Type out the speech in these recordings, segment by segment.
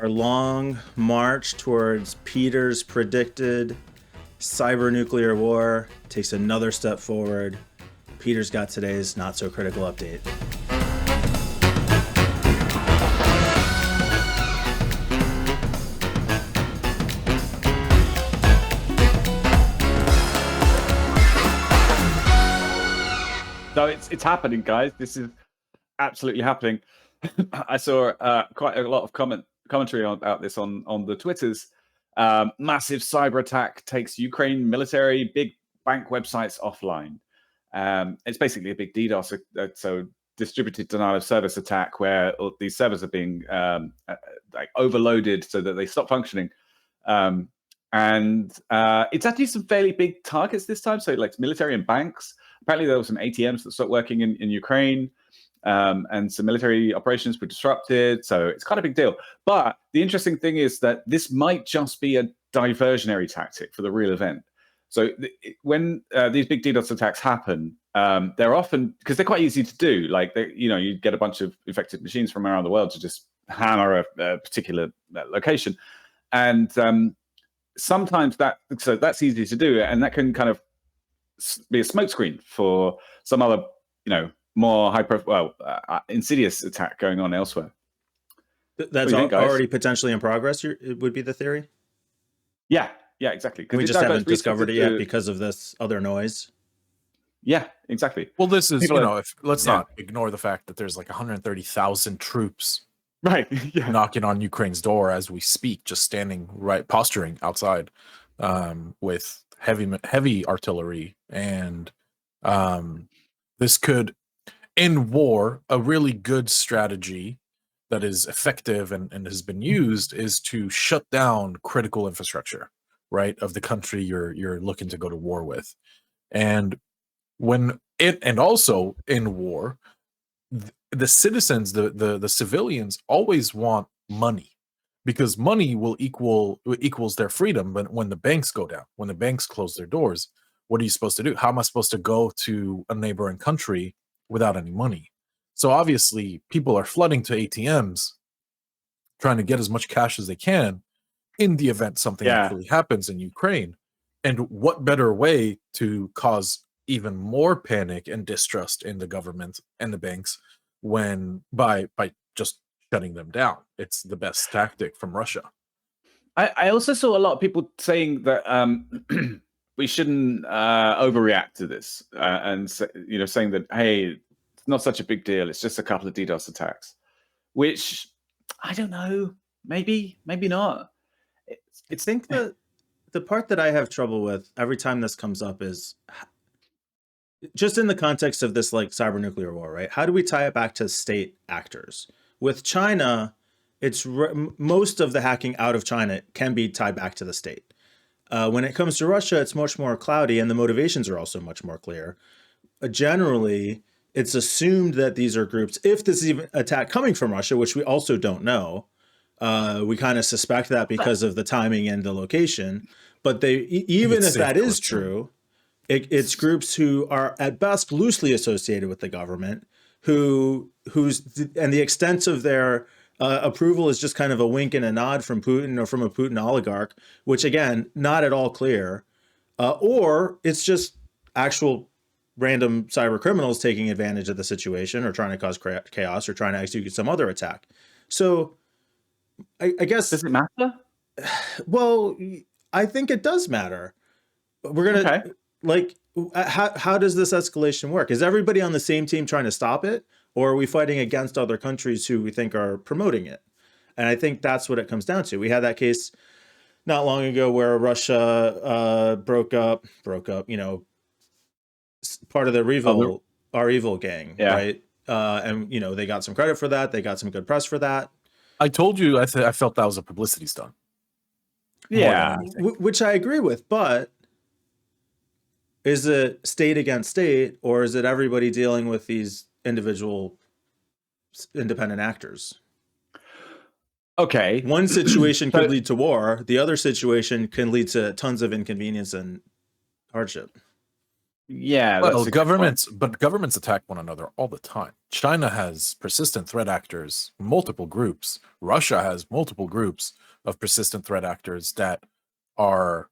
Our long march towards Peter's predicted cyber nuclear war takes another step forward. Peter's got today's not so critical update. So it's happening, guys. This is absolutely happening. I saw quite a lot of commentary about this on the Twitters. Massive cyber attack takes Ukraine military, big bank websites offline. It's basically a big DDoS, so distributed denial of service attack, where these servers are being like overloaded so that they stop functioning. And it's actually some fairly big targets this time. So like military and banks. Apparently there were some ATMs that stopped working in Ukraine. And some military operations were disrupted. So it's kind of a big deal. But the interesting thing is that this might just be a diversionary tactic for the real event. So when these big DDoS attacks happen, they're often, because they're quite easy to do, like, you get a bunch of infected machines from around the world to just hammer a particular location. And sometimes that's easy to do. And that can kind of be a smokescreen for some other, more high-profile, insidious attack going on elsewhere. That's already potentially in progress. It would be the theory. Yeah, exactly. We just haven't discovered it yet because of this other noise. Yeah, exactly. Well, this is let's not ignore the fact that there's like 130,000 troops, right, knocking on Ukraine's door as we speak, just standing posturing outside, with heavy artillery, and this could. In war, a really good strategy that is effective and has been used is to shut down critical infrastructure, right, of the country you're looking to go to war with. And also in war, the citizens, the civilians always want money, because money equals their freedom. But when the banks go down, when the banks close their doors, what are you supposed to do? How am I supposed to go to a neighboring country without any money? So obviously people are flooding to ATMs, trying to get as much cash as they can in the event something actually happens in Ukraine. And what better way to cause even more panic and distrust in the government and the banks when by just shutting them down? It's the best tactic from Russia. I also saw a lot of people saying that we shouldn't overreact to this, and saying that, hey, it's not such a big deal. It's just a couple of DDoS attacks, which I don't know. Maybe not. I think that the part that I have trouble with every time this comes up is just in the context of this, like, cyber nuclear war, right? How do we tie it back to state actors? With China, it's most of the hacking out of China can be tied back to the state. When it comes to Russia, it's much more cloudy, and the motivations are also much more clear. Generally, it's assumed that these are groups, if this is even attack coming from Russia, which we also don't know, we kind of suspect that because of the timing and the location. But even if that is true, it's groups who are at best loosely associated with the government, and the extent of their approval is just kind of a wink and a nod from Putin or from a Putin oligarch, which, again, not at all clear. Or it's just actual random cyber criminals taking advantage of the situation, or trying to cause chaos, or trying to execute some other attack. So I guess... Does it matter? Well, I think it does matter. We're going to, how does this escalation work? Is everybody on the same team trying to stop it? Or are we fighting against other countries who we think are promoting it? And I think that's what it comes down to. We had that case not long ago where Russia broke up, part of the REvil gang, right? And they got some credit for that. They got some good press for that. I told you I felt that was a publicity stunt. Yeah, which I agree with, but is it state against state, or is it everybody dealing with these individual independent actors? Okay. One situation could lead to war. The other situation can lead to tons of inconvenience and hardship. Yeah, Well, that's a good point. governments attack one another all the time. China has persistent threat actors, multiple groups. Russia has multiple groups of persistent threat actors that are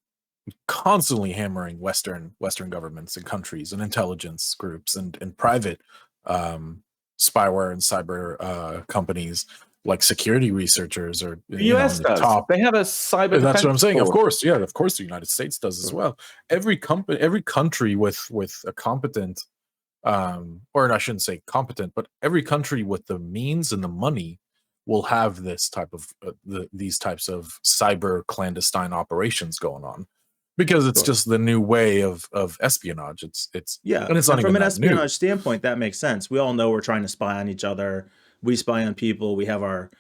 constantly hammering Western governments and countries and intelligence groups and private um, spyware and cyber companies like security researchers or The in US the does. top. They have a cyber That's what defense I'm saying. Of force. course, yeah, of course, the United States does as well. Every country with a competent, or I shouldn't say competent, but every country with the means and the money will have this type of these types of cyber clandestine operations going on, because it's Sure. just the new way of espionage. It's Yeah, and it's not and even from an that espionage new. standpoint, that makes sense. We all know we're trying to spy on each other. We spy on people. We have our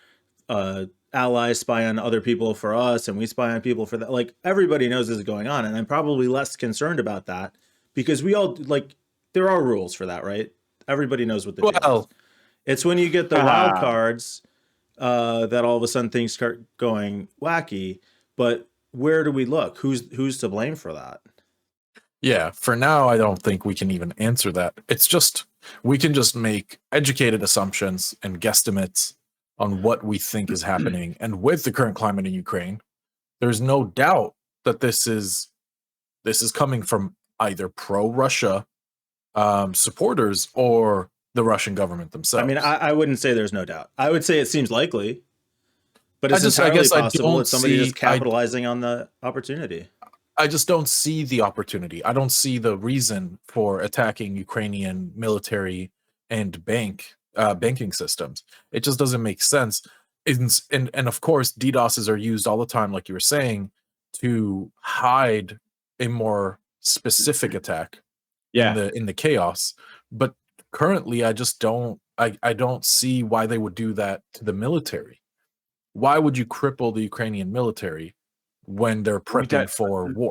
allies spy on other people for us, and we spy on people for that. Like, everybody knows this is going on, and I'm probably less concerned about that because we all, like, there are rules for that, right? Everybody knows what the deal is. Well, It's when you get the wild cards that all of a sudden things start going wacky. But where do we look? Who's to blame for that? yeah, for now, I don't think we can even answer that. It's just we can just make educated assumptions and guesstimates on what we think is happening. And with the current climate in Ukraine, there's no doubt that this is coming from either pro-Russia supporters or the Russian government themselves. I mean, I wouldn't say there's no doubt. I would say it seems likely, but it's I entirely guess I possible don't it's somebody see- just capitalizing on the opportunity. I just don't see the opportunity. I don't see the reason for attacking Ukrainian military and banking systems. It just doesn't make sense. And of course, DDoSs are used all the time, like you were saying, to hide a more specific attack in the chaos. But currently, I just don't. I don't see why they would do that to the military. Why would you cripple the Ukrainian military when they're prepping for war?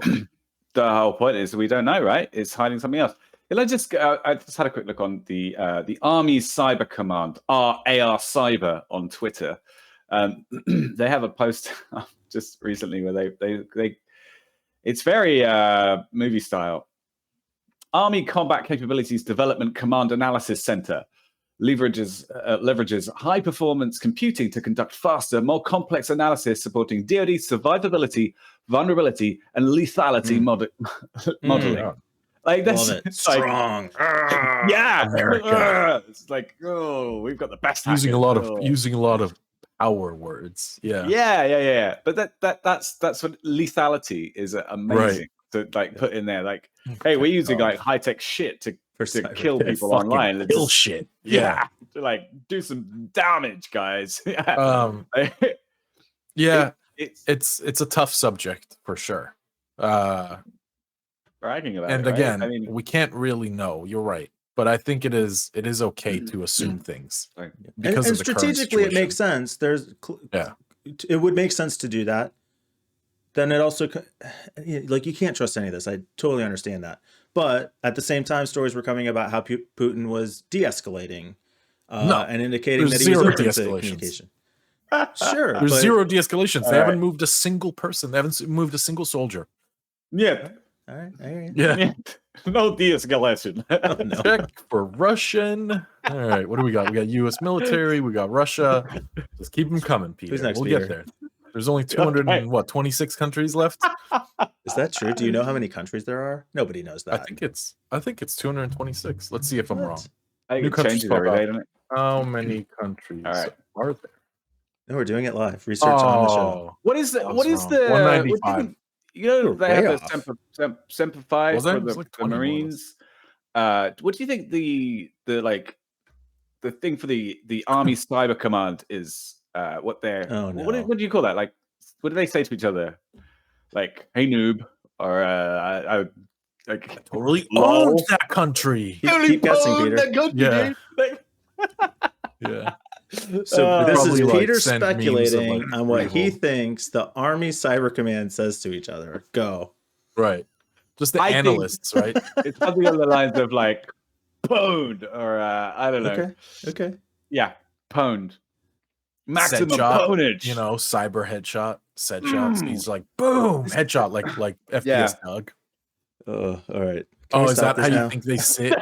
The whole point is we don't know, right? It's hiding something else. I just had a quick look on the Army Cyber Command, AR Cyber, on Twitter. They have a post just recently where they it's very movie style. Army Combat Capabilities Development Command Analysis Center leverages high-performance computing to conduct faster, more complex analysis supporting DoD survivability, vulnerability, and lethality modeling. Like, that's Love it. Strong. Yeah, America. it's like, oh, we've got the best using hackers. a lot of power words. Yeah. But that's what lethality is amazing to like put in there. Like, hey, we're using like high-tech shit to kill people online. Kill shit. Yeah. To like do some damage, guys. It's a tough subject for sure. Bragging about and it, right? again, I mean, we can't really know. You're right, but I think it is okay to assume things because and strategically it makes sense. It would make sense to do that. Then it also, like, you can't trust any of this. I totally understand that. But at the same time, stories were coming about how Putin was de-escalating and indicating that he was open to communication. Sure. There's zero de-escalations. They haven't moved a single person. They haven't moved a single soldier. Yeah. All right. I hear you. Yeah. No de-escalation. No. Check for Russian. All right. What do we got? We got U.S. military. We got Russia. Just keep them coming, Peter. Who's next, we'll Peter? get there. There's only 26 countries left. Is that true? Do you know how many countries there are? Nobody knows that. I think it's 226. Let's see if I'm wrong. I think it changes every day, doesn't it? How many countries are there? No, we're doing it live. Research on the show. What is the 195? You know, they have the Semper Fi for the Marines. What do you think the thing for the Army Cyber Command is? What they're what do you call that? Like, what do they say to each other? Like, hey noob, or I totally owned that country. Keep guessing, Peter. Yeah. Yeah. So this is Peter speculating on what he thinks the Army Cyber Command says to each other. Go. Right. Just the analysts, right? It's something on the lines of like pwned, or I don't know. Okay. Yeah, pwned. Maximum pwnage. You know, cyber headshot, set shots. He's like, boom, headshot, like FPS Doug. All right. Can Oh, we is stop that how this you now? think they sit?